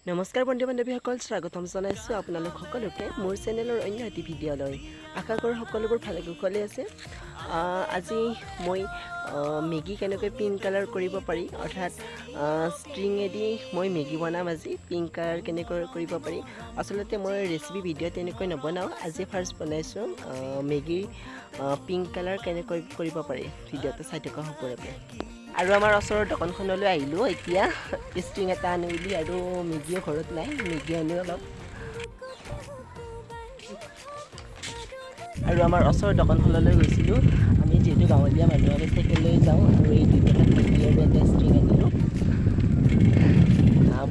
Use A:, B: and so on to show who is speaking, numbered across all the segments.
A: নমস্কাৰ বন্ধু বান্ধৱীসকল স্বাগতম জনাইছোঁ আপোনালোক সকলোকে মোৰ চেনেলৰ অন্য এটি ভিডিঅ'লৈ আশা কৰোঁ সকলোবোৰ ভালে কুশলে আছে আজি মই মেগী কেনেকৈ পিংক কালাৰ কৰিব পাৰি অৰ্থাৎ ষ্ট্ৰিঙেদি মই মেগী বনাম আজি পিংক কালাৰ কেনেকৈ কৰিব পাৰি আচলতে মই ৰেচিপি ভিডিঅ' তেনেকৈ নবনাওঁ আজি ফাৰ্ষ্ট বনাইছোঁ মেগী পিংক কালাৰ কেনেকৈ কৰিব পাৰি ভিডিঅ'টো চাই থকা সকলোকে আৰু আমাৰ ওচৰৰ দোকানখনলৈ আহিলোঁ এতিয়া ষ্ট্ৰিং এটা আনো বুলি আৰু মেগীও ঘৰত নাই মেগী আনো অলপ আৰু আমাৰ ওচৰৰ দোকানখনলৈ গৈছিলোঁ আমি যিহেতু গাঁৱলীয়া মানুহ আমি চাইকেল লৈ যাওঁ আৰু এই দুটা মেগী আৰু এটা ষ্ট্ৰিং আনিলোঁ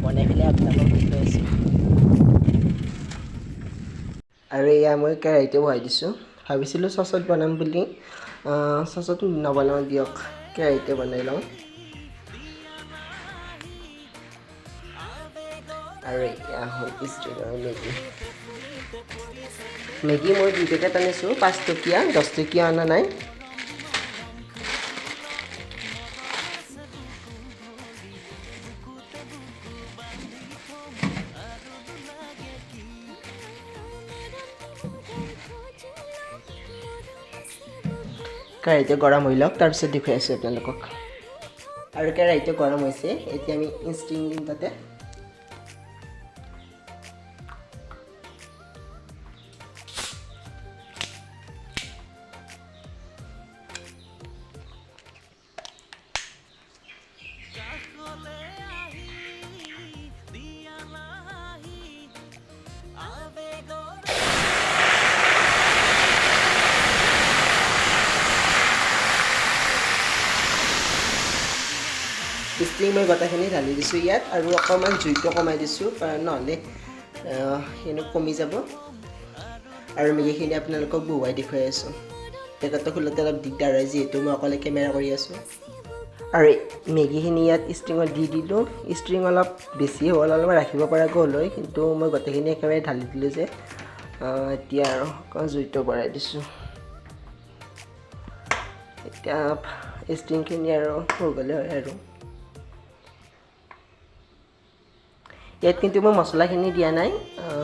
A: বনাই পেলাই আপোনালোকক লৈ আছোঁ আৰু এয়া মই কেৰাহীটো বহাই দিছোঁ ভাবিছিলোঁ চচত বনাম বুলি চচত নবনাওঁ দিয়ক কেৰাহীতে বনাই লওঁ আৰু এয়া হ'ল ষ্ট্ৰিঙৰ মেগী মই 2 পেকেট আনিছোঁ 5 টকীয়া 10 টকীয়া অনা নাই কেৰাহীটো গৰম হৈ লওক তাৰপিছত দেখুৱাই আছোঁ আপোনালোকক আৰু কেৰাহীটো গৰম হৈছে এতিয়া আমি ষ্ট্ৰিং দিম তাতে ষ্ট্ৰিং মই গোটেইখিনি ঢালি দিছোঁ ইয়াত আৰু অকণমান জুইটো কমাই দিছোঁ কাৰণ নহ'লে কমি যাব আৰু মেগীখিনি আপোনালোকক বহুৱাই দেখুৱাই আছোঁ পেকেটটো খোলোতে অলপ দিগদাৰ হয় যিহেতু মই অকলে কেমেৰা কৰি আছোঁ আৰু মেগীখিনি ইয়াত ষ্ট্ৰিঙত দি দিলোঁ ষ্ট্ৰিং অলপ বেছি হ'ল অলপ ৰাখিব পৰাকৈ হ'ল হয় কিন্তু মই গোটেইখিনি একেবাৰে ঢালি দিলোঁ যে এতিয়া আৰু অকণমান জুইটো বঢ়াই দিছোঁ এতিয়া ষ্ট্ৰিংখিনি আৰু হৈ গ'লে হয় আৰু ইয়াত কিন্তু মই মছলাখিনি দিয়া নাই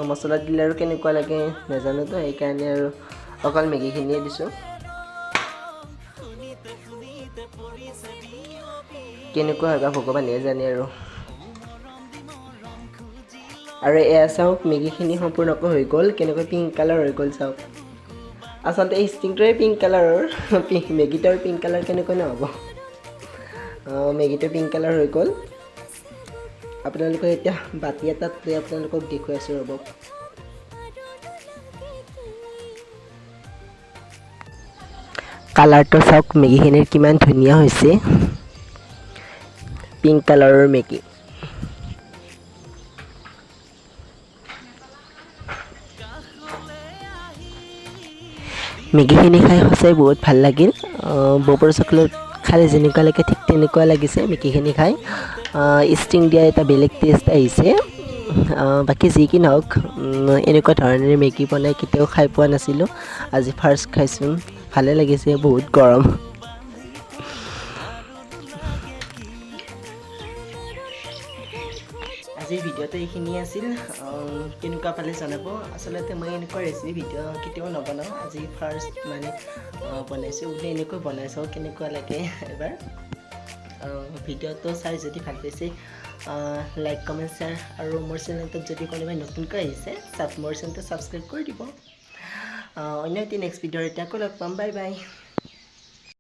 A: মছলা দিলে আৰু কেনেকুৱা লাগে নাজানোতো সেইকাৰণে আৰু অকল মেগীখিনিয়ে দিছোঁ কেনেকুৱা হয় বা ভগৱানে জানে আৰু এয়া চাওক মেগীখিনি সম্পূৰ্ণকৈ হৈ গ'ল কেনেকৈ পিংক কালাৰ হৈ গ'ল চাওক আচলতে এই ষ্ট্ৰিংটোৱে পিংক কালাৰৰ মেগীটো আৰু পিংক কালাৰ কেনেকৈ নহ'ব মেগীটো পিংক কালাৰ হৈ গ'ল আপোনালোকে এতিয়া বাতি এটাত লৈ আপোনালোকক দেখুৱাই আছোঁ ৰ'ব কালাৰটো চাওক মেগীখিনিৰ কিমান ধুনীয়া হৈছে পিংক কালাৰৰ মেগী মেগীখিনি খাই সঁচাই বহুত ভাল লাগিল ববৰ চকলেট খালে যেনেকুৱা লাগে ঠিক তেনেকুৱা লাগিছে মেগীখিনি খাই ষ্ট্ৰিং দিয়া এটা বেলেগ টেষ্ট আহিছে বাকী যি কি নহওক এনেকুৱা ধৰণেৰে মেগী বনাই কেতিয়াও খাই পোৱা নাছিলোঁ আজি ফাৰ্ষ্ট খাইছোঁ ভালে লাগিছে বহুত গৰম আজিৰ ভিডিঅ'টো এইখিনিয়ে আছিল কেনেকুৱা পালে জনাব আচলতে মই এনেকুৱা ৰেচিপি ভিডিঅ' কেতিয়াও নবনাওঁ আজি ফাৰ্ষ্ট মানে বনাইছোঁ বোলে এনেকৈ বনাই চাওঁ কেনেকুৱা লাগে এবাৰ ভিডিঅ'টো চাই যদি ভাল পাইছে লাইক কমেণ্ট শ্বেয়াৰ আৰু মোৰ চেনেলটোত যদি কোনোবাই নতুনকৈ আহিছে মোৰ চেনেলটো ছাবস্ক্ৰাইব কৰি দিব অন্য এটি নেক্সট ভিডিঅ'ৰ এতিয়া আকৌ লগ পাম বাই বাই